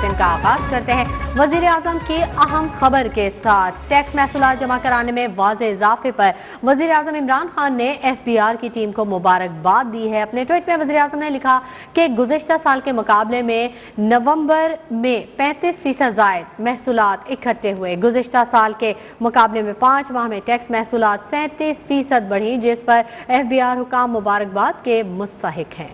Bulletin का आगाज करते हैं वजीर आजम की अहम खबर के साथ। टैक्स महसूलात जमा कराने में वाज़े इजाफे पर वजीर आजम इमरान खान ने FBR की टीम को मुबारकबाद दी है। अपने ट्वीट में वजीर आजम ने लिखा कि गुज़िश्ता साल के मुकाबले में नवंबर में 35% ज़ायद महसूलात इकट्ठे हुए। गुज़िश्ता साल के मुकाबले में 5 माह में टैक्स महसूलात 37% बढ़ी, जिस पर FBR हुकाम मुबारकबाद के मुस्तहिक हैं।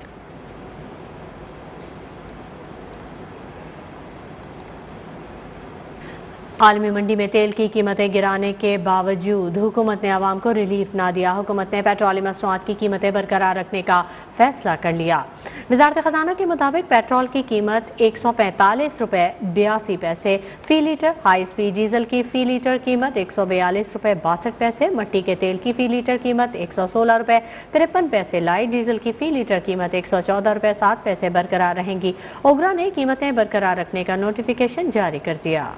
आलमी मंडी में तेल की कीमतें गिराने के बावजूद हुकूमत ने आवाम को रिलीफ ना दिया। हुकूमत ने पेट्रोलियम मसनूआत की कीमतें बरकरार रखने का फैसला कर लिया। वजारत खजाना के मुताबिक पेट्रोल की कीमत 145 रुपये 82 पैसे फी लीटर, हाई स्पीड डीजल की फी लीटर कीमत 142 रुपये 62 पैसे, मट्टी के तेल की फी लीटर कीमत 116 रुपये 53 पैसे, लाइट डीजल की फी लीटर कीमत 114 रुपये 7 पैसे बरकरार रहेंगी। ओगरा ने कीमतें बरकरार रखने का नोटिफिकेशन जारी कर दिया।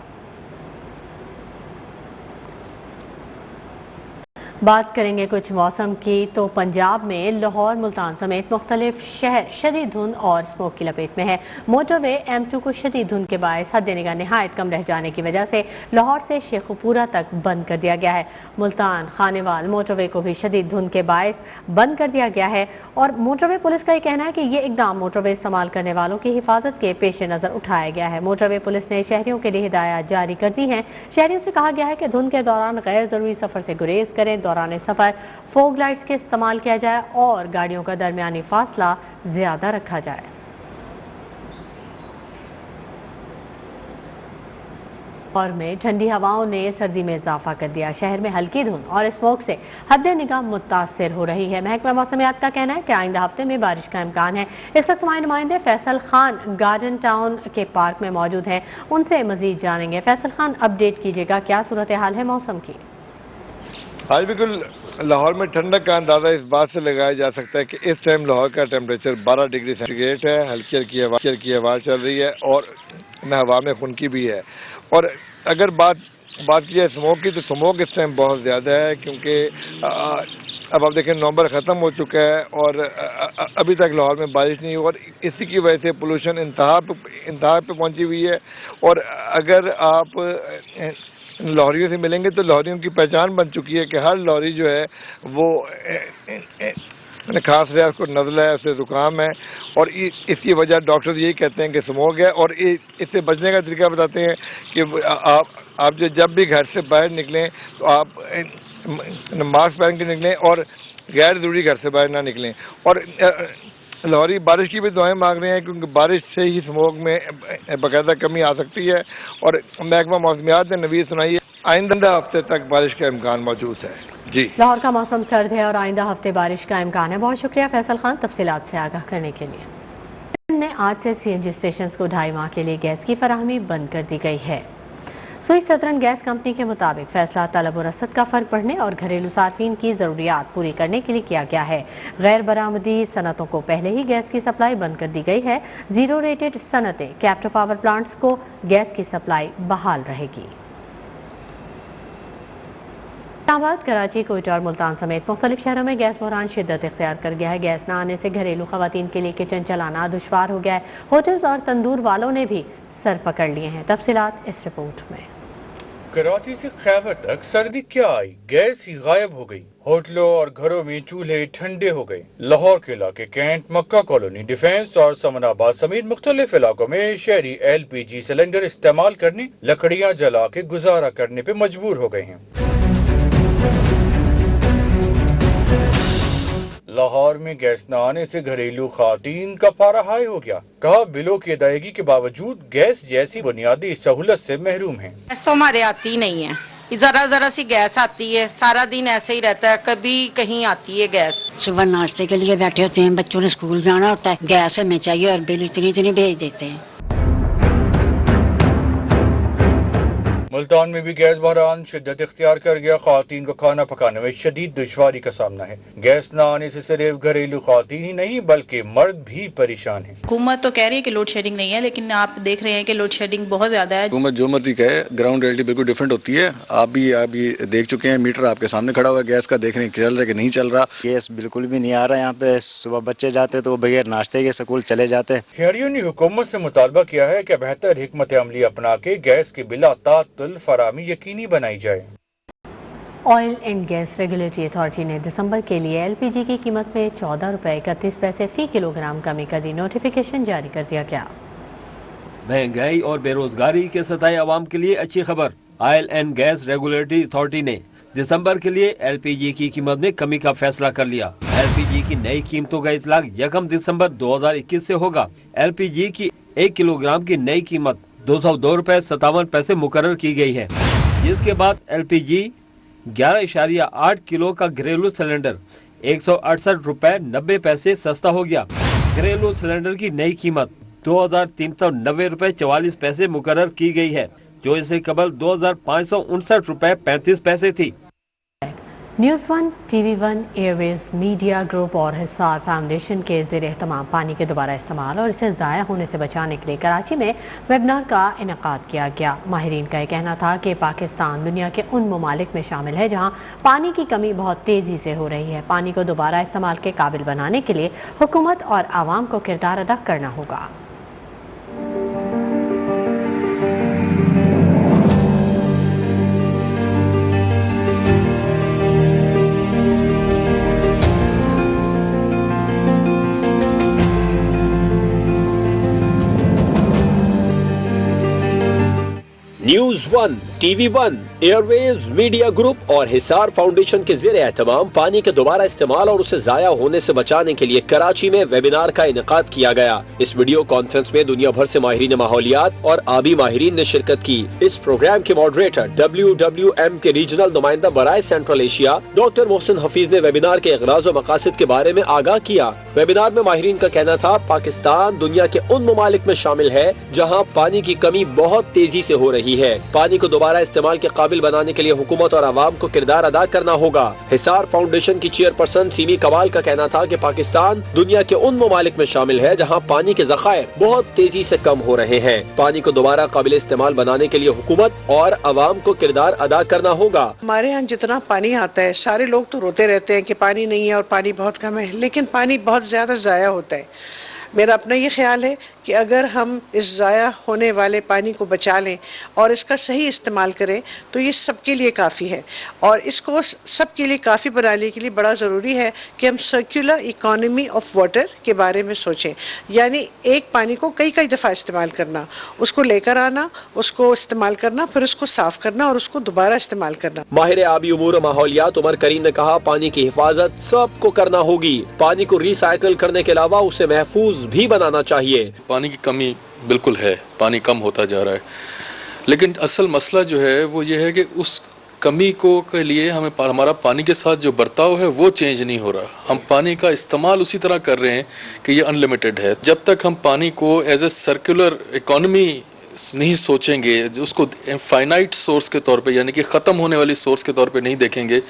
बात करेंगे कुछ मौसम की तो पंजाब में लाहौर, मुल्तान समेत मुख्तलिफ शहर शदीद धुंध और स्मोक की लपेट में है। मोटरवे M2 को शदीद धुंध के बायस हद निगाह नहायत कम रह जाने की वजह से लाहौर से शेखुपुरा तक बंद कर दिया गया है। मुल्तान खानेवाल मोटरवे को भी शदीद धुंध के बायस बंद कर दिया गया है और मोटरवे पुलिस का ये कहना है कि ये इकदाम मोटरवे इस्तेमाल करने वालों की हिफाजत के पेश नज़र उठाया गया है। मोटरवे पुलिस ने शहरियों के लिए हिदायत जारी कर दी हैं। शहरियों से कहा गया है कि धुंध के दौरान गैर ज़रूरी सफ़र से गुरेज करें, दौरान सफ़र फोग लाइट्स के इस्तेमाल किया जाए और गाड़ियों का दरमियानी फासला ज़्यादा रखा जाए। और में ठंडी हवाओं ने सर्दी में इजाफा कर दिया। शहर में हल्की धुंध और स्मोक से हद निगाह मुतासिर हो रही है। महकमा मौसमियात का कहना है कि आइंदा हफ्ते में बारिश का इम्कान है। इस वक्त हमारे नुमाइंदे फैसल खान गार्डन टाउन के पार्क में मौजूद हैं, उनसे मजीद जानेंगे। फैसल खान, अपडेट कीजिएगा, क्या सूरत हाल है मौसम की? आज बिल्कुल लाहौर में ठंडक का अंदाज़ा इस बात से लगाया जा सकता है कि इस टाइम लाहौर का टेम्परेचर 12 डिग्री सेंटीग्रेड है। हल्की हल्की हवा चल रही है और हवा में खुनकी भी है। और अगर बात की जाए स्मोक की, तो स्मोक इस टाइम बहुत ज़्यादा है, क्योंकि अब आप देखें नवंबर ख़त्म हो चुका है और अभी तक लाहौर में बारिश नहीं हुई और इसी की वजह से पोल्यूशन इंतहा पे पहुंची हुई है। और अगर आप लाहौरियों से मिलेंगे तो लाहौरियों की पहचान बन चुकी है कि हर लाहौरी जो है वो खास है, उसको नज़ला है, उसे ज़ुकाम है और इसकी वजह डॉक्टर यही कहते हैं कि स्मोक है। और इससे बचने का तरीका बताते हैं कि आप जब भी घर से बाहर निकलें तो आप मास्क पहन के निकलें और गैर ज़रूरी घर से बाहर ना निकलें। और लाहौरी बारिश की भी दुआएं मांग रहे हैं, क्योंकि बारिश से ही स्मोक में बाकायदा कमी आ सकती है। और महकमा मौसमियात ने नवीद सुनाई है आइंदा हफ्ते तक बारिश का इम्कान मौजूद है। जी, लाहौर का मौसम सर्द है और आइंदा हफ्ते बारिश का इम्कान है। बहुत शुक्रिया फैसल खान तफसीलात से आगाह करने के लिए। ने आज से CNG स्टेशन को 2.5 माह के लिए गैस की फराहमी बंद कर दी गई है। सुई सदरन गैस कंपनी के मुताबिक फैसला तलब और रसद का फ़र्क बढ़ने और घरेलू सार्फिन की ज़रूरियात पूरी करने के लिए किया गया है। गैर बरामदी सनतों को पहले ही गैस की सप्लाई बंद कर दी गई है। ज़ीरो रेटेड सनतें, कैप्टिव पावर प्लांट्स को गैस की सप्लाई बहाल रहेगी। इस्लामाबाद, कराची, कोयटा और मुल्तान समेत मुख्तलिफ शहरों में गैस बहरान शिद्दत इख्तियार कर गया है। गैस न आने से घरेलू खवातीन के लिए किचन चलाना दुश्वार हो गया है। होटल्स और तंदूर वालों ने भी सर पकड़ लिए हैं। तफसीलात इस रिपोर्ट में। कराची से खैबर तक सर्दी क्या आई, गैस ही गायब हो गई। होटलों और घरों में चूल्हे ठंडे हो गए। लाहौर के इलाके कैंट, मक्का कॉलोनी, डिफेंस और समनाबाद समेत मुख्तलिफ इलाकों में शहरी LPG सिलेंडर इस्तेमाल करने, लकड़ियां जला के गुजारा करने पे मजबूर हो गए हैं। लाहौर में गैस न आने से घरेलू खातीन का पारा हाई हो गया। कहा बिलों की अदायगी के बावजूद गैस जैसी बुनियादी सहूलत से महरूम हैं। गैस तो हमारे आती नहीं है, जरा सी गैस आती है, सारा दिन ऐसे ही रहता है, कभी कहीं आती है गैस। सुबह नाश्ते के लिए बैठे होते हैं, बच्चों ने स्कूल जाना होता है, गैस हमें चाहिए और बिल इतनी भेज देते हैं। ملتان میں بھی گیس بحران شدت اختیار کر گیا. خواتین کو کھانا پکانے میں شدید دشواری کا سامنا ہے. گیس نہ آنے سے صرف گھریلو خواتین ہی نہیں بلکہ مرد بھی پریشان ہیں. حکومت تو کہہ رہی ہے کہ لوڈ شیڈنگ نہیں ہے، لیکن آپ دیکھ رہے ہیں کہ لوڈ شیڈنگ بہت زیادہ ہے. حکومت جو مرضی کہے، گراؤنڈ ریئلٹی بالکل ڈیفرنٹ ہوتی ہے. آپ بھی دیکھ چکے ہیں، میٹر آپ کے سامنے کھڑا ہوا ہے گیس کا، دیکھنے چل رہا ہے کہ نہیں چل رہا. گیس بالکل بھی نہیں آ رہا یہاں پہ. صبح بچے جاتے تو وہ بغیر ناشتے کے اسکول چلے جاتے. شہریوں نے حکومت سے مطالبہ کیا ہے کہ بہتر حکمت عملی اپنا کے گیس کی بلا تعطل فراہمی یقینی بنائی جائے. Oil and gas regulatory authority نے دسمبر کے لیے ایل پی جی کی قیمت میں 14 روپے 31 پیسے فی کلو گرام کمی کر دی. نوٹیفیکیشن جاری کر دیا گیا. مہنگائی اور بے روزگاری کے ستائے عوام کے لیے اچھی خبر. Oil and gas regulatory authority نے دسمبر کے لیے ایل پی جی کی قیمت میں کمی کا فیصلہ کر لیا. ایل پی جی کی نئی قیمتوں کا اطلاق 1 دسمبر 2021 سے ہوگا. ایل پی جی کی 1 کلو گرام کی نئی قیمت 202 روپے 57 پیسے مقرر کی گئی ہے، جس کے بعد ایل پی جی 11.8 کلو کا گھریلو سلنڈر 168 روپے 90 پیسے سستا ہو گیا. گھریلو سلنڈر کی نئی قیمت 2390 روپے 44 پیسے مقرر کی گئی ہے، جو اس سے قبل 2559 روپے 35 پیسے تھی. News one, T V one, airways media group اور حصار فاؤنڈیشن کے زیر اہتمام پانی کے دوبارہ استعمال اور اسے ضائع ہونے سے بچانے کے لیے کراچی میں ویبنار کا انعقاد کیا گیا. ماہرین کا یہ کہنا تھا کہ پاکستان دنیا کے ان ممالک میں شامل ہے جہاں پانی کی کمی بہت تیزی سے ہو رہی ہے. پانی کو دوبارہ استعمال کے قابل بنانے کے لیے حکومت اور عوام کو کردار ادا کرنا ہوگا. News one, T V one, airways media group اور حصار فاؤنڈیشن کے زیر اہتمام پانی کے دوبارہ استعمال اور اسے ضائع ہونے سے بچانے کے لیے کراچی میں ویبینار کا انعقاد کیا گیا. اس ویڈیو کانفرنس میں دنیا بھر سے ماہرین ماحولیات اور آبی ماہرین نے شرکت کی. اس پروگرام کے ماڈریٹر WWM کے ریجنل نمائندہ برائے سینٹرل ایشیا ڈاکٹر محسن حفیظ نے ویبینار کے اغراض و مقاصد کے بارے میں آگاہ کیا. ویبینار میں ماہرین کا کہنا تھا پاکستان دنیا کے ان ممالک میں شامل ہے جہاں پانی کی کمی بہت تیزی سے ہو رہی ہے. پانی کو دوبارہ استعمال کے قابل بنانے کے لیے حکومت اور عوام کو کردار ادا کرنا ہوگا. حصار فاؤنڈیشن کی چیئرپرسن سیمی کمال کا کہنا تھا کہ پاکستان دنیا کے ان ممالک میں شامل ہے جہاں پانی کے ذخائر بہت تیزی سے کم ہو رہے ہیں. پانی کو دوبارہ قابل استعمال بنانے کے لیے حکومت اور عوام کو کردار ادا کرنا ہوگا. ہمارے یہاں جتنا پانی آتا ہے سارے لوگ تو روتے رہتے ہیں کہ پانی نہیں ہے اور پانی بہت کم ہے، لیکن پانی بہت زیادہ ضائع ہوتا ہے. میرا اپنا یہ خیال ہے کہ اگر ہم اس ضائع ہونے والے پانی کو بچا لیں اور اس کا صحیح استعمال کریں تو یہ سب کے لیے کافی ہے. اور اس کو سب کے لیے کافی بنانے کے لیے بڑا ضروری ہے کہ ہم سرکولر اکانومی آف واٹر کے بارے میں سوچیں، یعنی ایک پانی کو کئی دفعہ استعمال کرنا، اس کو لے کر آنا، اس کو استعمال کرنا، پھر اس کو صاف کرنا اور اس کو دوبارہ استعمال کرنا. ماہر آبی امور و ماحولیات عمر کریم نے کہا پانی کی حفاظت سب کو کرنا ہوگی. پانی کو ری سائیکل کرنے کے علاوہ اسے محفوظ بھی بنانا چاہیے. پانی کی کمی بالکل ہے، پانی کم ہوتا جا رہا ہے، لیکن اصل مسئلہ جو ہے وہ یہ ہے کہ اس کمی کے لیے ہمیں ہمارا پانی کے ساتھ جو برتاؤ ہے وہ چینج نہیں ہو رہا. ہم پانی کا استعمال اسی طرح کر رہے ہیں کہ یہ انلمیٹڈ ہے. جب تک ہم پانی کو ایز اے سرکولر اکانومی نہیں سوچیں گے، اس کو فائنائٹ سورس کے طور پہ یعنی کہ ختم ہونے والی سورس کے طور پہ نہیں دیکھیں گے،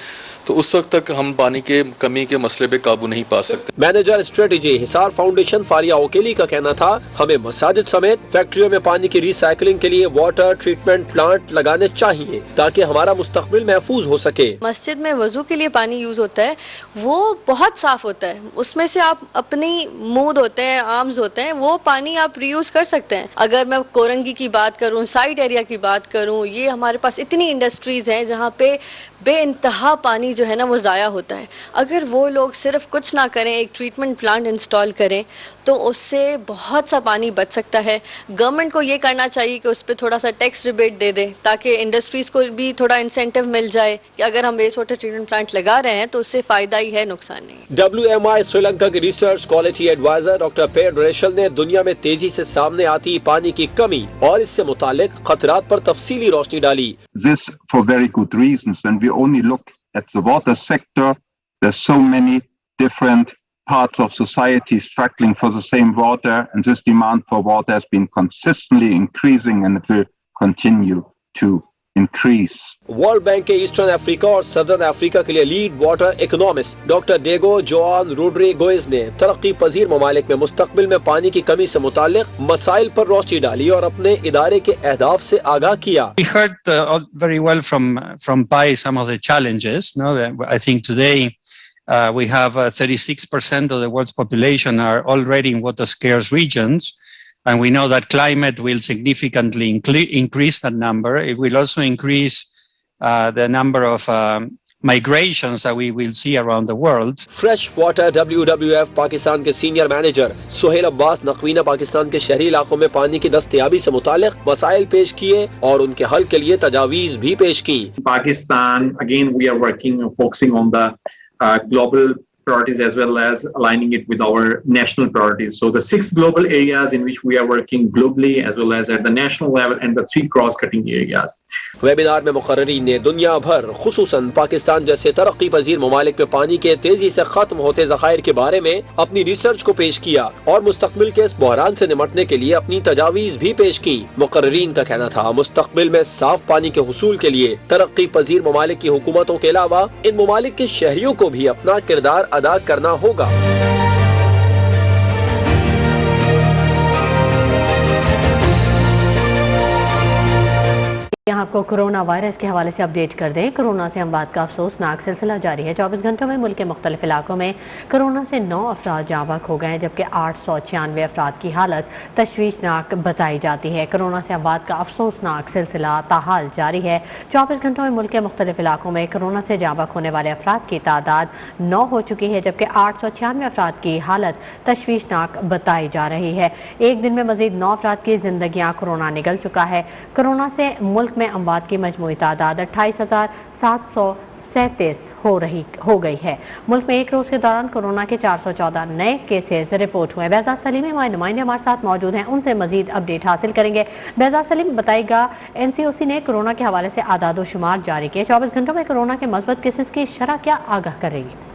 تو اس وقت تک ہم پانی کے کمی کے مسئلے پہ قابو نہیں پا سکتے. مینیجر اسٹریٹجی حصار فاؤنڈیشن فاریہ اوکیلی کا کہنا تھا ہمیں مساجد سمیت فیکٹریوں میں پانی کی ری سائیکلنگ کے لیے واٹر ٹریٹمنٹ پلانٹ لگانے چاہیے تاکہ ہمارا مستقبل محفوظ ہو سکے. مسجد میں وضو کے لیے پانی یوز ہوتا ہے، وہ بہت صاف ہوتا ہے، اس میں سے آپ اپنی مود ہوتے ہیں، آرمز ہوتے ہیں، وہ پانی آپ ری یوز کر سکتے ہیں. اگر میں کورنگی کی بات کروں، سائڈ ایریا کی بات کروں، یہ ہمارے پاس اتنی انڈسٹریز ہیں جہاں پہ بے انتہا پانی جو ہے نا وہ ضائع ہوتا ہے. اگر وہ لوگ صرف کچھ نہ کریں، ایک ٹریٹمنٹ پلانٹ انسٹال کریں تو اس سے بہت سا پانی بچ سکتا ہے. گورنمنٹ کو یہ کرنا چاہیے کہ اس پہ تھوڑا سا ٹیکس ریبیٹ دے دیں تاکہ انڈسٹریز کو بھی تھوڑا انسینٹیو مل جائے کہ اگر ہم ویسٹ واٹر ٹریٹمنٹ پلانٹ لگا رہے ہیں تو اس سے فائدہ ہی ہے، نقصان نہیں. WMI سری لنکا کے research quality adviser doctor Pay Drechsel نے دنیا میں تیزی سے سامنے آتی پانی کی کمی اور اس سے متعلق خطرات پر تفصیلی روشنی ڈالی. This for very good reasons. When we only look at the water sector, there's so many different parts of society struggling for the same water, and this demand for water has been consistently increasing and it will continue to increase. World Bank के Eastern Africa और Southern Africa के लिए lead water economist doctor Diego Juan Rodriguez ने तरक्की पजीर ममालिक में मुस्तकबिल में पानी की कमी से मुताल्लिक मसाइल पर रोशनी डाली और अपने इदारे के अहदाफ से आगाह किया। We heard very well from Pai some of the challenges. No, I think today we have 36% of the world's population are already in water scarce regions. And we know that climate will significantly increase that number. It will also increase the number of migrations that we will see around the world. Fresh water WWF Pakistan के senior manager Suhail Abbas Naqvi ने पाकिस्तान के शहरी इलाकों में पानी की दस्तयाबी से मुतालिक मसाइल पेश किए और उनके हल के लिए तजावीज भी पेश की। Pakistan, again, we are focusing on the global priorities as well as aligning it with our national priorities. So the 6 global areas in which we are working globally as well as at the national level and the 3 cross-cutting areas. Webinar में मुकर्रीन ने दुनिया भर खुसूसन पाकिस्तान जैसे तरक्की पजीर ममालिक में पानी के तेजी से खत्म होते ज़खायर के बारे में अपनी रिसर्च को पेश किया और मुस्तकबिल के इस बहरान से निमटने के लिए अपनी तजावीज़ भी पेश की। मुकर्रीन का कहना था मुस्तकबिल में साफ पानी के हुसूल के लिए तरक्की पजीर ममालिक की हुकूमतों के अलावा इन ममालिक के शहरियों को भी अपना किरदार अदा करना होगा। यहाँ आपको कोरोना वायरस के हवाले से अपडेट कर दें। कोरोना से अमवात का अफसोसनाक सिलसिला जारी है। 24 घंटों में मुल्क के मुख्तलिफ इलाकों में कोरोना से 9 अफराद जाँ बहक हो गए हैं, जबकि 896 अफराद की हालत तशवीशनाक बताई जाती है। कोरोना से अमवात का अफसोसनाक सिलसिला ताहाल जारी है। 24 घंटों में मुल्क के मुख्तलिफ इलाकों में कोरोना से जाँ बहक होने वाले अफराद की तादाद 9 हो चुकी है, जबकि 896 अफराद की हालत तशवीशनाक बताई जा रही है। एक दिन में मजीद 9 अफराद की जिंदगियाँ कोरोना निगल चुका है। कोरोना से मुल्क में अमवात की मजमूई तादाद 28,737 हो गई है। मुल्क में एक रोज़ के दौरान कोरोना के 414 नए केसेस रिपोर्ट हुए। बेहज़ाद सलीम हमारे नुमाइंदे हमारे साथ मौजूद हैं, उनसे मजीद अपडेट हासिल करेंगे। बेहज़ाद सलीम, बताइएगा, NCOC ने कोरोना के हवाले से आदाद शुमार जारी किए। 24 घंटों में कोरोना के मस्बत केसेस की शरह क्या आगाह कर रही है?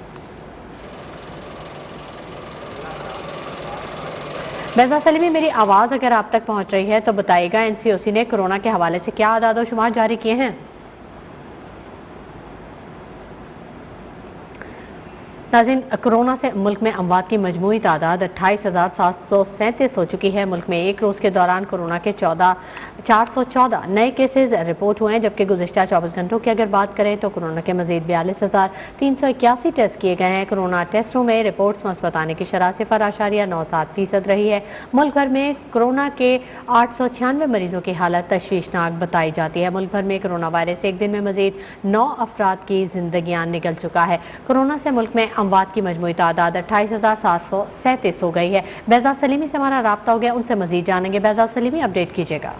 बेहज़ाद सलीमी, मेरी आवाज़ अगर आप तक पहुंच रही है तो बताइएगा, NCOC ने कोरोना के हवाले से क्या आदाद शुमार जारी किए हैं? नाज़रीन, कोरोना से मुल्क में अमवात की मजमूई तादाद 28,737 हो चुकी है। मुल्क में एक रोज़ के दौरान कोरोना के 414 नए केसेस रिपोर्ट हुए हैं, जबकि गुज़िश्ता 24 घंटों की अगर बात करें तो कोरोना के मज़ीद 42,381 टेस्ट किए गए हैं। कोरोना टेस्टों में रिपोर्ट्स मस्बत आने की शरह 0.97% रही है। मुल्क भर में कोरोना के 896 मरीजों की हालत तशवीशनाक बताई जाती है। मुल्क भर में कोरोना वायरस एक दिन में मज़ीद 9 अफराद की जिंदगियाँ निकल चुका है। कोरोना से मुल्क में अमवात की मजमूई तादाद 28,737 हो गई है। बेहज़ाद सलीमी से हमारा राब्ता हो गया, उनसे मजीद जानेंगे। बेहज़ाद सलीमी, अपडेट कीजिएगा।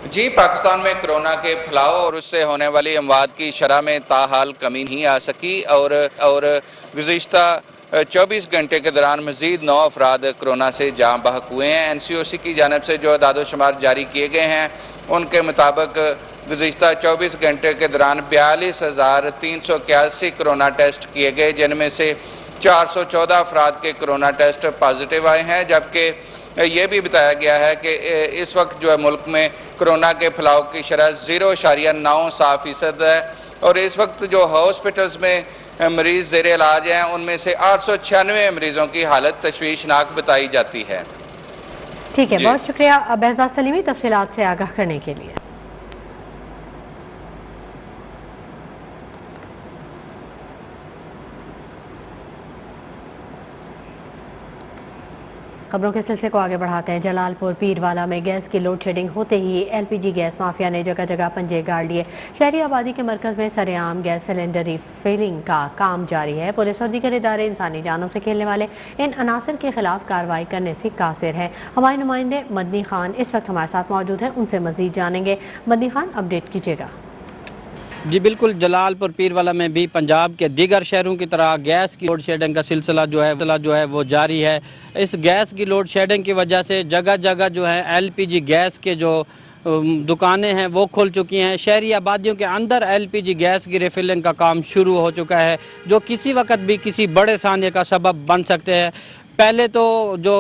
जी, पाकिस्तान में कोरोना के फैलाव और उससे होने वाली अमवात की शरह में ताहाल कमी नहीं आ सकी और गुज़िश्ता 24 घंटे के दौरान मजीद 9 अफराद कोरोना से जाँ बहक हुए हैं। NCOC की जानिब से जो अदाद शुमार जारी किए गए हैं उनके मुताबिक गुज़िश्ता 24 घंटे के दौरान 42,381 कोरोना टेस्ट किए गए, जिनमें से 414 अफराद के कोरोना टेस्ट पॉजिटिव आए हैं। जबकि ये भी बताया गया है कि इस वक्त जो है मुल्क में कोरोना के फैलाव की शरह 0.97% है और इस वक्त जो हॉस्पिटल्स में मरीज ज़ेर इलाज हैं उनमें से 896 मरीजों की हालत तशवीशनाक बताई जाती है। ठीक है, बहुत शुक्रिया बेहज़ाद सलीमी तफसीलात से आगाह करने के लिए। खबरों के सिलसिले को आगे बढ़ाते हैं। जलालपुर पीरवाला में गैस की लोड शेडिंग होते ही LPG गैस माफिया ने जगह जगह पंजे गाड़ लिए। शहरी आबादी के मरकज़ में सरेआम गैस सिलेंडर रिफिलिंग का काम जारी है। पुलिस और दीगर इदारे इंसानी जानों से खेलने वाले इन अनासर के खिलाफ कार्रवाई करने से कासिर हैं। हमारे नुमाइंदे मदनी खान इस वक्त हमारे साथ मौजूद हैं, उनसे मजीद जानेंगे। मदनी खान, अपडेट कीजिएगा। जी बिल्कुल, जलालपुर पीरवाला में भी पंजाब के दीगर शहरों की तरह गैस की लोड शेडिंग का सिलसिला जो है वो जारी है। इस गैस की लोड शेडिंग की वजह से जगह जगह जो है LPG गैस के जो दुकानें हैं वो खुल चुकी हैं। शहरी आबादियों के अंदर LPG गैस की रिफिलिंग का काम शुरू हो चुका है, जो किसी वक्त भी किसी बड़े साने का सबब बन सकते हैं। पहले तो जो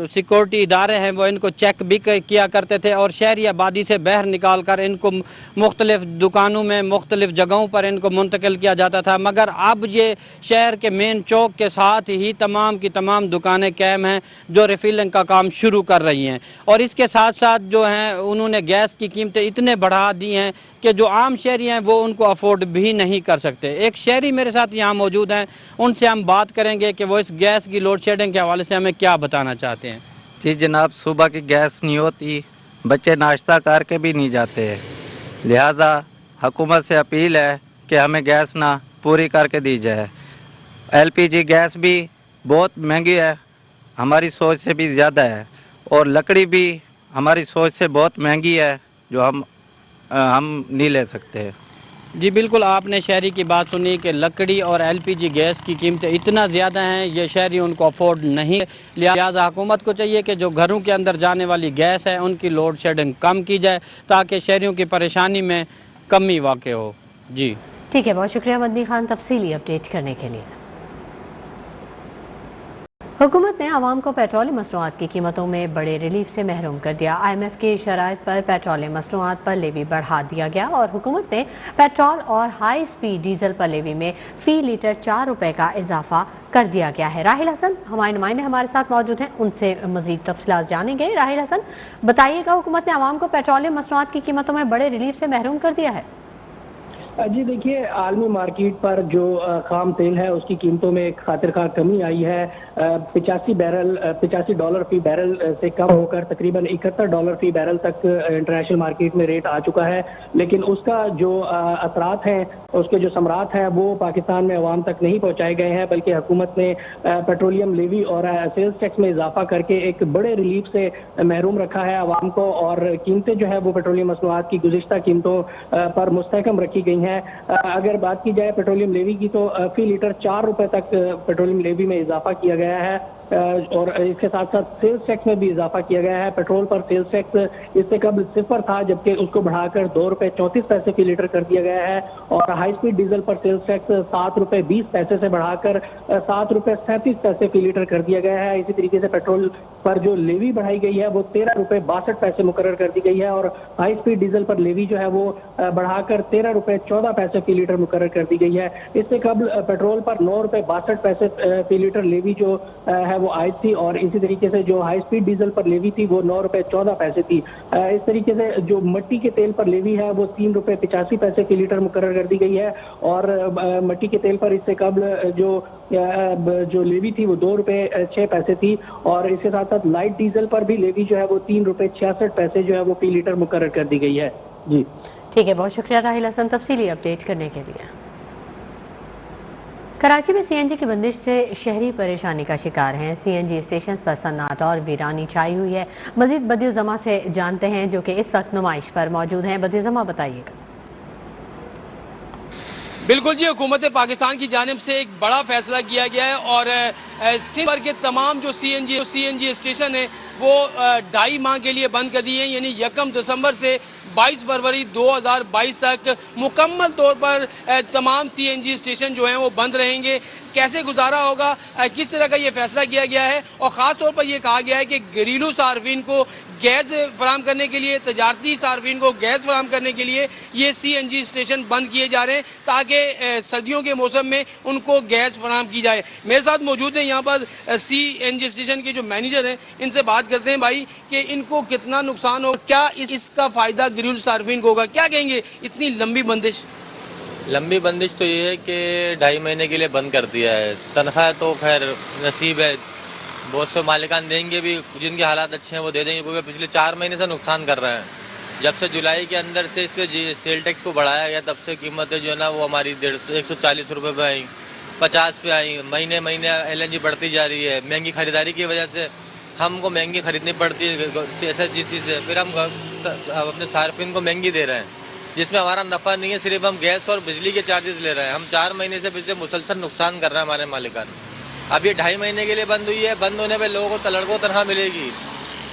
सिक्योरिटी इदारे हैं वो इनको चेक भी किया करते थे और शहरी आबादी से बाहर निकाल कर इनको मुख्तलिफ दुकानों में मुख्तलिफ जगहों पर इनको मुंतकिल किया जाता था, मगर अब ये शहर के मेन चौक के साथ ही तमाम की तमाम दुकानें कायम हैं जो रिफिलिंग का काम शुरू कर रही हैं। और इसके साथ साथ जो हैं उन्होंने गैस की कीमतें इतने बढ़ा दी हैं कि जो आम शहरी हैं वो उनको अफोर्ड भी नहीं कर सकते। एक शहरी मेरे साथ यहाँ मौजूद हैं, उनसे हम बात करेंगे कि वो इस गैस की लोड शेडिंग के हवाले से हमें क्या बताना चाहते हैं। जी जनाब, सुबह की गैस नहीं होती, बच्चे नाश्ता करके भी नहीं जाते, लिहाजा हुकूमत से अपील है कि हमें गैस ना पूरी करके दी जाए। LPG गैस भी बहुत महंगी है, हमारी सोच से भी ज़्यादा है, और लकड़ी भी हमारी सोच से बहुत महंगी है जो हम नहीं ले सकते। जी बिल्कुल, आपने शहरी की बात सुनी कि लकड़ी और LPG गैस की कीमतें इतना ज़्यादा हैं, ये शहरी उनको अफोर्ड नहीं, लिहाजा हुकूमत को चाहिए कि जो घरों के अंदर जाने वाली गैस है उनकी लोड शेडिंग कम की जाए ताकि शहरियों की परेशानी में कमी वाक़ हो। जी ठीक है, बहुत शुक्रिया मदनी खान तफसीली अपडेट करने के लिए। हुकूमत ने आवाम को पेट्रोलियम मसनूआत की कीमतों में बड़े रिलीफ से महरूम कर दिया। IMF की शराइत पर पेट्रोलियम मसनूआत पर लेवी बढ़ा दिया गया और हुकूमत ने पेट्रोल और हाई स्पीड डीजल पर लेवी में फ़ी लीटर 4 रुपये का इजाफा कर दिया गया है। राहिल हसन हमारे नुमाइंदे हमारे साथ मौजूद हैं, उनसे मजीद तफसीलात जानेंगे। राहिल हसन, बताइएगा, हुकूमत ने आवाम को पेट्रोलियम मसनूआत की कीमतों में बड़े रिलीफ से महरूम कर दिया है। जी देखिए, आलमी मार्केट पर जो खाम तेल है उसकी कीमतों में खातिर खा कमी आई है। $85 फी बैरल से कम होकर तकरीबन $71 फी बैरल तक इंटरनेशनल मार्केट में रेट आ चुका है, लेकिन उसका जो असरात हैं, उसके जो समरात हैं वो पाकिस्तान में अवाम तक नहीं पहुंचाए गए हैं, बल्कि हुकूमत ने पेट्रोलियम लेवी और सेल्स टैक्स में इजाफा करके एक बड़े रिलीफ से महरूम रखा है अवाम को, और कीमतें जो है वो पेट्रोलियम मसनूआत की गुज़िश्ता कीमतों पर मुस्तहकम रखी गई हैं। अगर बात की जाए पेट्रोलियम लेवी की तो फी लीटर 4 रुपए तक पेट्रोलियम लेवी में इजाफा किया गया है, और इसके साथ साथ सेल्स टैक्स में भी इजाफा किया गया है। पेट्रोल पर सेल्स टैक्स इससे कबल 0 था, जबकि उसको बढ़ाकर $2.34 फी लीटर कर दिया गया है, और हाई स्पीड डीजल पर सेल्स टैक्स $7.20 से बढ़ाकर $7.37 फी लीटर कर दिया गया है। इसी तरीके से पेट्रोल पर जो लेवी बढ़ाई गई है वो $13.62 मुकर्रर कर दी गई है, और हाई स्पीड डीजल पर लेवी जो है वो बढ़ाकर $13.14 फी लीटर मुकर्रर कर दी गई है। इससे कबल पेट्रोल पर $9.62 फी लीटर लेवी जो है वो आयद थी, और इसी तरीके से जो हाई स्पीड डीजल पर लेवी थी वो $9.14 थी। इस तरीके से जो मिट्टी के तेल पर लेवी है वो $3.85 फी लीटर मुकर्रर कर दी गई है, और मिट्टी के तेल पर इससे कबल जो लेवी थी वो $2.06 थी, और इसके साथ साथ लाइट डीजल पर भी लेवी जो है वो $3.66 जो है वो फी लीटर मुकर्रर कर दी गई है। जी ठीक है, बहुत शुक्रिया राहिल हसन तफसीली अपडेट करने के लिए। कराची में CNG की बंदिश से शहरी परेशानी का शिकार हैं। CNG स्टेशन पर सन्नाटा और वीरानी छाई हुई है। मजीद बदियुज़्ज़मा से जानते हैं जो कि इस वक्त नुमाइश पर मौजूद हैं। बदियुज़्ज़मा, बताइएगा। बिल्कुल जी, हुकूमत पाकिस्तान की जानिब से एक बड़ा फैसला किया गया है और सिंध भर के तमाम जो CNG स्टेशन है वो 2.5 माह के लिए बंद कर दिए हैं, यानी 1 दिसंबर से 22 फरवरी 2022 तक मुकम्मल तौर पर तमाम CNG स्टेशन जो हैं वो बंद रहेंगे। कैसे गुजारा होगा, किस तरह का ये फैसला किया गया है, और ख़ास तौर पर यह कहा गया है कि घरेलू सार्फिन को गैस फराहम करने के लिए, तजारती सार्फिन को गैस फराहम करने के लिए ये CNG स्टेशन बंद किए जा रहे हैं ताकि सर्दियों के मौसम में उनको गैस फराहम की जाए। मेरे साथ मौजूद हैं यहाँ पर CNG स्टेशन के जो मैनेजर हैं, इनसे बात करते हैं भाई कि इनको कितना नुकसान हो, क्या इसका फ़ायदा घरेलू सार्फिन को होगा, क्या कहेंगे इतनी लंबी बंदिश? लंबी बंदिश तो ये है कि 2.5 महीने के लिए बंद कर दिया है। तनख्वाह तो खैर नसीब है, बहुत से मालिकान देंगे भी, जिनके हालात अच्छे हैं वो दे देंगे, क्योंकि पिछले 4 महीने से नुकसान कर रहे हैं। जब से जुलाई के अंदर से इस पर सेल टैक्स को बढ़ाया गया तब से कीमतें जो है ना वो हमारी 140 रुपये पे आई, 50 पे आई, महीने महीने LNG बढ़ती जा रही है। महंगी खरीदारी की वजह से हमको महंगी खरीदनी पड़ती है SSGC से, फिर हम अपने सार्फिन को महंगी दे रहे हैं, जिसमें हमारा नफ़ा नहीं है, सिर्फ हम गैस और बिजली के चार्जेस ले रहे हैं। हम 4 महीने से पिछले मुसलसल नुकसान कर रहे हैं हमारे मालिकान। अब ये 2.5 महीने के लिए बंद हुई है, बंद होने पे लोगों को लड़कों तनख्वाह मिलेगी,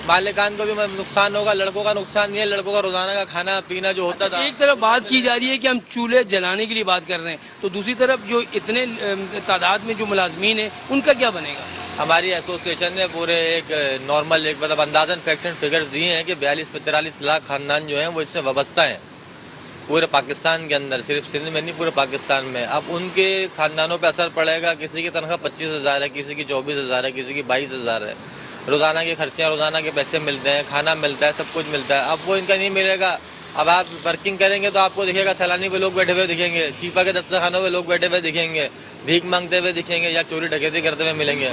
मालिकान को भी नुकसान होगा, लड़कों का नुकसान नहीं है, लड़कों का रोजाना का खाना पीना जो होता था। एक तरफ बात की जा रही है कि हम चूल्हे जलाने के लिए बात कर रहे हैं, तो दूसरी तरफ जो इतने तादाद में जो मुलाजमीन है उनका क्या बनेगा? हमारी एसोसिएशन ने पूरे एक नॉर्मल एक मतलब अंदाजन फैक्ट्स एंड फिगर्स दिए हैं कि 42 से 43 लाख खानदान जो हैं वो इससे वाबस्ता हैं पूरे पाकिस्तान के अंदर, सिर्फ सिंध में नहीं पूरे पाकिस्तान में। अब उनके खानदानों पे असर पड़ेगा, किसी की तनख्वाह 25,000 है, किसी की 24,000 है, किसी की 22,000 है, रोज़ाना के खर्चे, रोज़ाना के पैसे मिलते हैं, खाना मिलता है, सब कुछ मिलता है। अब वो इनका नहीं मिलेगा। अब आप वर्किंग करेंगे तो आपको दिखेगा सैलानी पे लोग बैठे हुए दिखेंगे, चीपा के दस्तरखानों पे लोग बैठे हुए दिखेंगे, भीख मांगते हुए दिखेंगे या चोरी डकैती करते हुए मिलेंगे।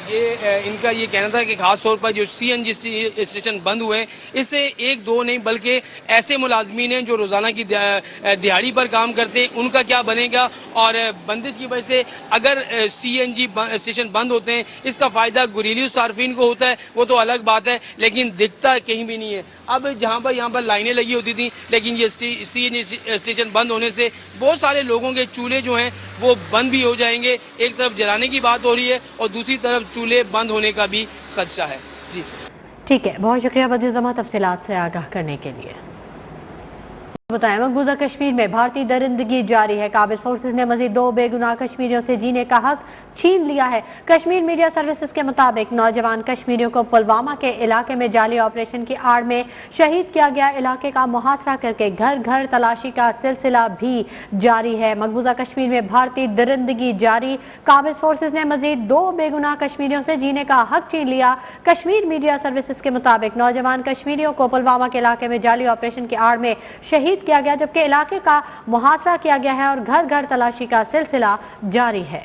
ये इनका ये कहना था कि खास तौर पर जो सीएनजी स्टेशन बंद हुए हैं, इससे एक दो नहीं बल्कि ऐसे मुलाजमीन हैं जो रोज़ाना की दिहाड़ी पर काम करते हैं, उनका क्या बनेगा। और बंदिश की वजह से अगर सीएनजी स्टेशन बंद होते हैं, इसका फ़ायदा घरेलू सार्फिन को होता है, वो तो अलग बात है, लेकिन दिखता कहीं भी नहीं है। अब जहाँ पर यहाँ पर लाइनें लगी होती थी, लेकिन ये सीएनजी स्टेशन बंद होने से बहुत सारे लोगों के चूल्हे जो हैं वो बंद भी हो जाएंगे। एक तरफ जलाने की बात हो रही है और दूसरी तरफ चूल्हे बंद होने का भी खदशा है। जी ठीक है, बहुत शुक्रिया बदिल जमा तफसीलात से आगाह करने के लिए। बताएं, मकबूजा कश्मीर में भारतीय दरिंदगी जारी है। काबिज फोर्सेज ने मजीद 2 बेगुनाह कश्मीरियों से जीने का हक छीन लिया है। कश्मीर मीडिया सर्विसेज के मुताबिक नौजवान कश्मीरियों को पुलवामा के इलाके में जाली ऑपरेशन की आड़ में शहीद किया गया। इलाके का मुहासरा करके घर घर तलाशी का सिलसिला भी जारी है। मकबूजा कश्मीर में भारतीय दरिंदगी जारी। काबिज फोर्सेज ने मजीद 2 बेगुनाह कश्मीरियों से जीने का हक छीन लिया। कश्मीर मीडिया सर्विसेज के मुताबिक नौजवान कश्मीरियों को पुलवामा के इलाके में जाली ऑपरेशन की आड़ में शहीद किया गया, जबकि इलाके का मुहासरा किया गया है और घर घर तलाशी का सिलसिला जारी है।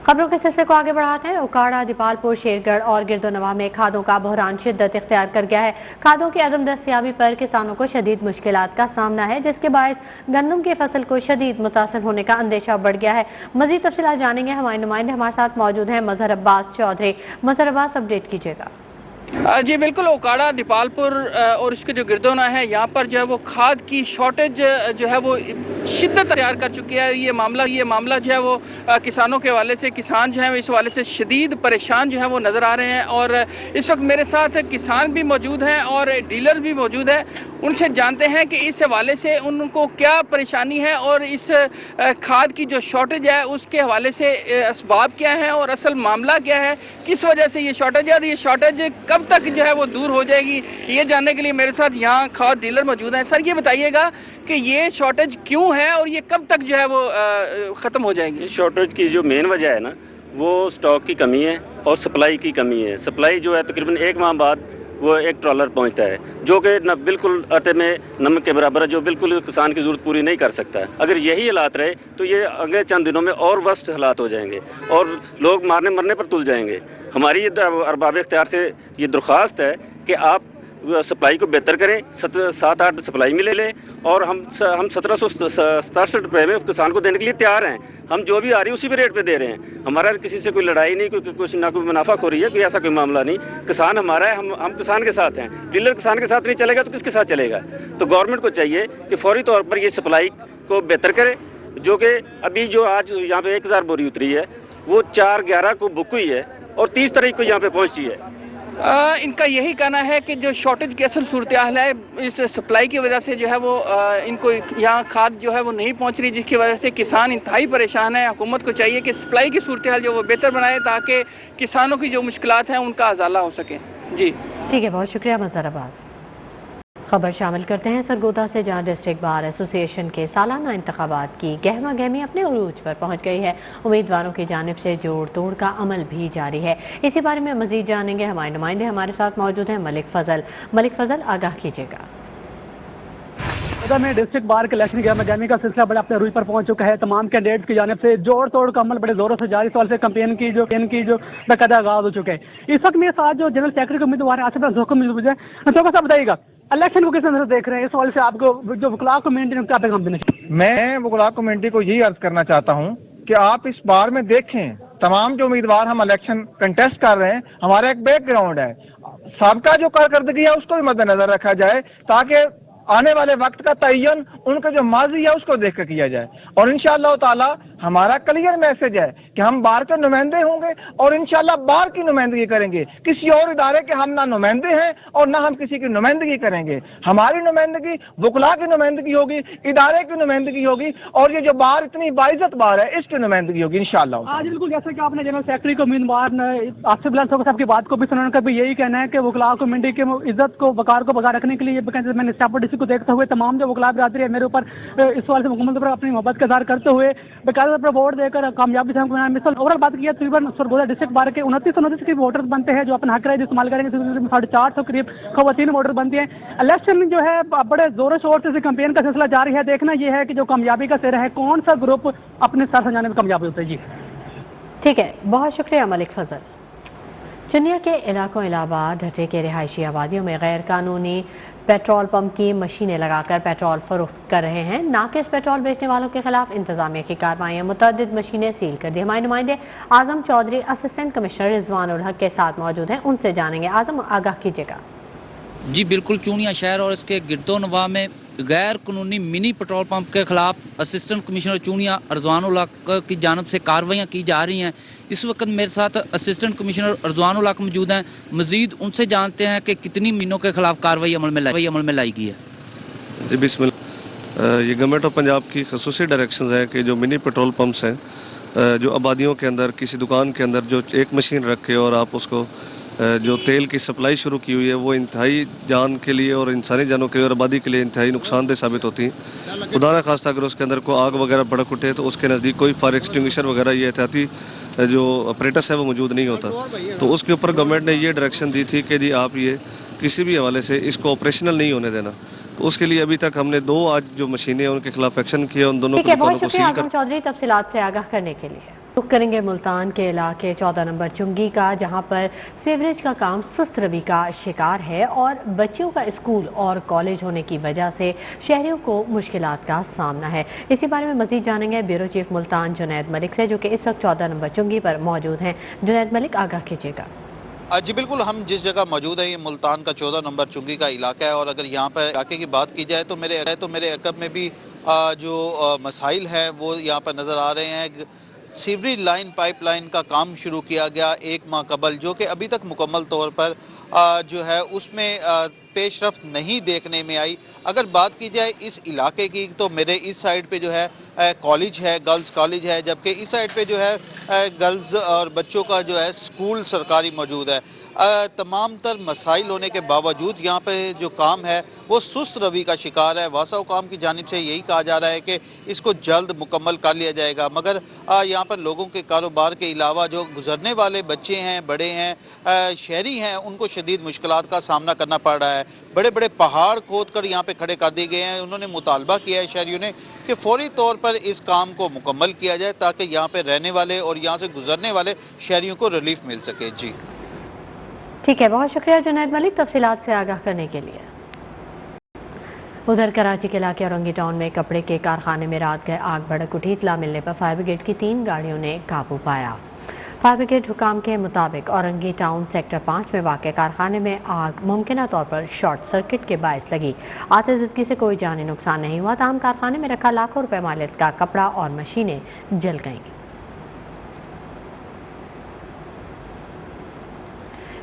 खबरों के सिलसिले को आगे बढ़ाते हैं। उकाड़ा, दीपालपुर, शेरगढ़ और गिरदोनवा में खादों का बहरान शिद्दत इख्तियार कर गया है। खादों की अदम दस्तयाबी पर किसानों को शदीद मुश्किलात का सामना है, जिसके बायस गंदम की फसल को शदीद मुतासर होने का अंदेशा बढ़ गया है। मजीद तफसीलात जानेंगे, हमारे नुमाइंदे हमारे साथ मौजूद हैं मजहर अब्बास चौधरी। मजहर अब्बास, अपडेट कीजिएगा। जी बिल्कुल, उकाड़ा, दीपालपुर और इसके जो गिरदोना है, यहाँ पर जो है वो खाद की शॉर्टेज जो है वो शिद्दत तैयार कर चुकी है। ये मामला जो है वो किसानों के हवाले से, किसान जो है इस हवाले से शदीद परेशान जो है वो नज़र आ रहे हैं। और इस वक्त मेरे साथ किसान भी मौजूद हैं और डीलर भी मौजूद है। उनसे जानते हैं कि इस हवाले से उनको क्या परेशानी है और इस खाद की जो शॉर्टेज है उसके हवाले से असबाब क्या हैं और असल मामला क्या है, किस वजह से ये शॉर्टेज है और ये शॉर्टेज कब तक जो है वो दूर हो जाएगी। ये जानने के लिए मेरे साथ यहाँ खाद डीलर मौजूद हैं। सर, ये बताइएगा कि ये शॉर्टेज क्यों है और ये कब तक जो है वो ख़त्म हो जाएगी? इस शॉर्टेज की जो मेन वजह है ना, वो स्टॉक की कमी है और सप्लाई की कमी है। सप्लाई जो है तकरीबन 1 माह बाद वो 1 ट्रॉलर पहुंचता है, जो कि न बिल्कुल आटे में नमक के बराबर है, जो बिल्कुल किसान की ज़रूरत पूरी नहीं कर सकता है। अगर यही हालात रहे तो ये अगले चंद दिनों में और वर्स्ट हालात हो जाएंगे और लोग मारने मरने पर तुल जाएंगे। हमारी अरबाब इख्तियार से ये दरख्वास्त है कि आप सप्लाई को बेहतर करें, 7-8 सप्लाई मिले ले और हम 1767 रुपये में किसान को देने के लिए तैयार हैं। हम जो भी आ रही है उसी पे रेट पे दे रहे हैं। हमारा किसी से कोई लड़ाई नहीं, कुछ ना कोई मुनाफाखोरी है, कोई ऐसा कोई मामला नहीं। किसान हमारा है, हम किसान के साथ हैं। डीलर किसान के साथ नहीं चलेगा तो किसके साथ चलेगा? तो गवर्नमेंट को चाहिए कि फौरी तौर पर ये सप्लाई को बेहतर करे, जो कि अभी जो आज यहाँ पे 1000 बोरी उतरी है वो 4/11 को बुक हुई है और 30 तारीख को यहाँ पे पहुँची है। इनका यही कहना है कि जो शॉर्टेज की असल सूरत हाल है, इस सप्लाई की वजह से जो है वो इनको यहाँ खाद जो है वो नहीं पहुँच रही, जिसकी वजह से किसान इंतहाई परेशान है। हुकूमत को चाहिए कि सप्लाई की सूरत हाल जो वो बेहतर बनाए ताकि किसानों की जो मुश्किलात हैं उनका अजाला हो सके। जी ठीक है, बहुत शुक्रिया मजहर अब्बास। खबर शामिल करते हैं सरगोदा से, जहां डिस्ट्रिक्ट बार एसोसिएशन के सालाना इंतखाबात की गहमा गहमी अपने उरूज पर पहुंच गई है। उम्मीदवारों की जानिब से जोड़ तोड़ का अमल भी जारी है। इसी बारे में मजीद जानेंगे, हमारे नुमाइंदे हमारे साथ मौजूद हैं मलिक फजल, आगाह कीजिएगा। में डिस्ट्रिक्ट बार के इलेक्शन गहमा गहमी का सिलसिला बड़े अपने रूज पर पहुंच चुका है। तमाम कैंडिडेट्स की जानिब से जोड़ तोड़ का अमल बड़े जोरों से जारी, साल से कैंपेन की जो बाकायदा आगाज हो चुके हैं। इस वक्त मेरे साथ जो जनरल सेक्रेटरी के उम्मीदवार है आसिफ जोखम मौजूद है। तो बताइएगा, इलेक्शन को किस नजर देख रहे हैं? इस सवाल से आपको जो वकला कम्युनिटी ने क्या पैगाम देना चाहिए? मैं वकला कम्युनिटी को यही अर्ज करना चाहता हूँ कि आप इस बार में देखें, तमाम जो उम्मीदवार हम इलेक्शन कंटेस्ट कर रहे हैं, हमारा एक बैकग्राउंड है, सबका जो कारकर्दगी है उसको भी मद्देनजर रखा जाए ताकि आने वाले वक्त का तयन उनका जो माजी है उसको देख कर किया जाए। और इंशाअल्लाह ताला ہمارا کلیئر میسج ہے کہ ہم بار کے نمائندے ہوں گے اور انشاءاللہ بار کی نمائندگی کریں گے. کسی اور ادارے کے ہم نہ نمائندے ہیں اور نہ ہم کسی کی نمائندگی کریں گے. ہماری نمائندگی وکلاء کی نمائندگی ہوگی, ادارے کی نمائندگی ہوگی, اور یہ جو بار اتنی باعزت بار ہے اس کی نمائندگی ہوگی انشاءاللہ. آج بالکل جیسا کہ آپ نے جنرل سیکرٹری کو امیدوار آصف بلال صاحب کی بات کو بھی سنانے کا بھی یہی کہنا ہے کہ وکلاء کو منڈی کے عزت کو وقار کو بقا رکھنے کے لیے میں نے اسٹاف ڈی سی کو دیکھتے ہوئے تمام جو وکلاء برادری ہے میرے اوپر اس سوال سے مکمل طور پر اپنی محبت کا اظہار کرتے ہوئے باقاعدہ پر ووٹ دے کر کامیابی سے مثال اوور بات کی ہے تقریباً سرگودا ڈسٹرکٹ بار کے 29 کے ووٹر بنتے ہیں جو اپنا حق رائے استعمال کریں گے. 450 قریب خواتین ووٹر بنتی ہیں. الیکشن جو ہے بڑے زور و شور سے کمپین کا سلسلہ جاری ہے. دیکھنا یہ ہے کہ جو کامیابی کا سہرا ہے کون سا گروپ اپنے سر سجانے میں کامیاب ہوتا ہے. جی ٹھیک ہے, بہت شکریہ ملک فضل. چنیا کے علاقوں علاوہ ڈھٹے کے رہائشی آبادیوں میں غیر قانونی پیٹرول پمپ کی مشینیں لگا کر پیٹرول فروخت کر رہے ہیں. ناقص پیٹرول بیچنے والوں کے خلاف انتظامیہ کی کارروائیاں, متعدد مشینیں سیل کر دی. ہمارے نمائندے اعظم چودھری اسسٹنٹ کمشنر رضوان الحق کے ساتھ موجود ہیں, ان سے جانیں گے. اعظم, آگاہ کیجیے گا. جی بالکل, چونیا شہر اور اس کے گرد و نواح میں غیر قانونی منی پیٹرول پمپ کے خلاف اسسٹنٹ کمشنر چونیا رضوان الحق کی جانب سے کارروائیاں کی جا رہی ہیں. اس وقت میرے ساتھ اسسٹنٹ کمشنر رضوان الحق موجود ہیں. مزید ان سے جانتے ہیں کہ کتنی مینوں کے خلاف کارروائی عمل میں لائی گئی ہے. جی بسم اللہ. یہ گورنمنٹ آف پنجاب کی خصوصی ڈائریکشنز ہیں کہ جو منی پیٹرول پمپس ہیں جو آبادیوں کے اندر کسی دکان کے اندر جو ایک مشین رکھ کے اور آپ اس کو جو تیل کی سپلائی شروع کی ہوئی ہے وہ انتہائی جان کے لیے اور انسانی جانوں کے لیے اور آبادی کے لیے انتہائی نقصان دہ ثابت ہوتی ہیں. خدا نہ خواستہ اگر اس کے اندر کوئی آگ وغیرہ بھڑک اٹھے تو اس کے نزدیک کوئی فائر ایکسٹنگوشر وغیرہ یہ احتیاطی جو اپریٹس ہے وہ موجود نہیں ہوتا. تو اس کے اوپر گورنمنٹ نے یہ ڈائریکشن دی تھی کہ جی آپ یہ کسی بھی حوالے سے اس کو آپریشنل نہیں ہونے دینا. تو اس کے لیے ابھی تک ہم نے 2 آج جو مشینیں ان کے خلاف ایکشن کیا, ان دونوں بہت شکریہ اعظم چودھری تفصیلات سے آگاہ کرنے کے لیے. رخ کریں گے ملتان کے علاقے 14 نمبر چنگی کا, جہاں پر سیوریج کا کام سست روی کا شکار ہے اور بچیوں کا اسکول اور کالج ہونے کی وجہ سے شہریوں کو مشکلات کا سامنا ہے. اسی بارے میں مزید جانیں گے بیورو چیف ملتان جنید ملک سے, جو کہ اس وقت 14 نمبر چنگی پر موجود ہیں. جنید ملک, آگاہ کیجیے گا. جی بالکل, ہم جس جگہ موجود ہیں یہ ملتان کا 14 نمبر چنگی کا علاقہ ہے, اور اگر یہاں پر علاقے کی بات کی جائے تو میرے عقب میں بھی جو مسائل ہیں وہ یہاں پر نظر آ رہے ہیں. سیوریج لائن پائپ لائن کا کام شروع کیا گیا 1 ماہ قبل, جو کہ ابھی تک مکمل طور پر جو ہے اس میں پیش رفت نہیں دیکھنے میں آئی. اگر بات کی جائے اس علاقے کی تو میرے اس سائڈ پہ جو ہے کالج ہے, گرلز کالج ہے, جبکہ اس سائڈ پہ جو ہے گرلز اور بچوں کا جو ہے اسکول سرکاری موجود ہے. تمام تر مسائل ہونے کے باوجود یہاں پہ جو کام ہے وہ سست روی کا شکار ہے. واسع حکام کی جانب سے یہی کہا جا رہا ہے کہ اس کو جلد مکمل کر لیا جائے گا, مگر یہاں پر لوگوں کے کاروبار کے علاوہ جو گزرنے والے بچے ہیں, بڑے ہیں, شہری ہیں, ان کو شدید مشکلات کا سامنا کرنا پڑ رہا ہے. بڑے بڑے پہاڑ کھود کر یہاں پہ کھڑے کر دیے گئے ہیں. انہوں نے مطالبہ کیا ہے شہریوں نے کہ فوری طور پر اس کام کو مکمل کیا جائے تاکہ یہاں پہ رہنے والے اور یہاں سے گزرنے والے شہریوں کو ریلیف مل سکے. جی ٹھیک ہے, بہت شکریہ جنید ملک تفصیلات سے آگاہ کرنے کے لیے. ادھر کراچی کے علاقے اورنگی ٹاؤن میں کپڑے کے کارخانے میں رات گئے آگ بھڑک اٹھی. اطلاع ملنے پر فائر بریگیڈ کی 3 گاڑیوں نے قابو پایا. فائر بریگیڈ حکام کے مطابق اورنگی ٹاؤن سیکٹر 5 میں واقع کارخانے میں آگ ممکنہ طور پر شارٹ سرکٹ کے باعث لگی. آتش زدگی سے کوئی جانی نقصان نہیں ہوا, تاہم کارخانے میں رکھا لاکھوں روپے مالیت کا کپڑا اور مشینیں جل گئیں.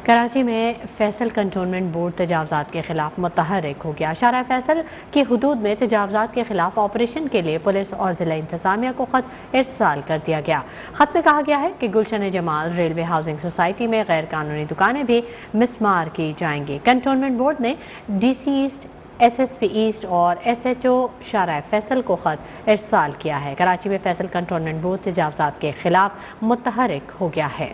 کراچی میں فیصل کنٹونمنٹ بورڈ تجاوزات کے خلاف متحرک ہو گیا. شارع فیصل کی حدود میں تجاوزات کے خلاف آپریشن کے لیے پولیس اور ضلع انتظامیہ کو خط ارسال کر دیا گیا. خط میں کہا گیا ہے کہ Gulshan Jamal railway housing society میں غیر قانونی دکانیں بھی مسمار کی جائیں گی. کنٹونمنٹ بورڈ نے D C East, S S P East اور S H O Sharae Faisal کو خط ارسال کیا ہے. کراچی میں فیصل کنٹونمنٹ بورڈ تجاوزات کے خلاف متحرک ہو گیا ہے.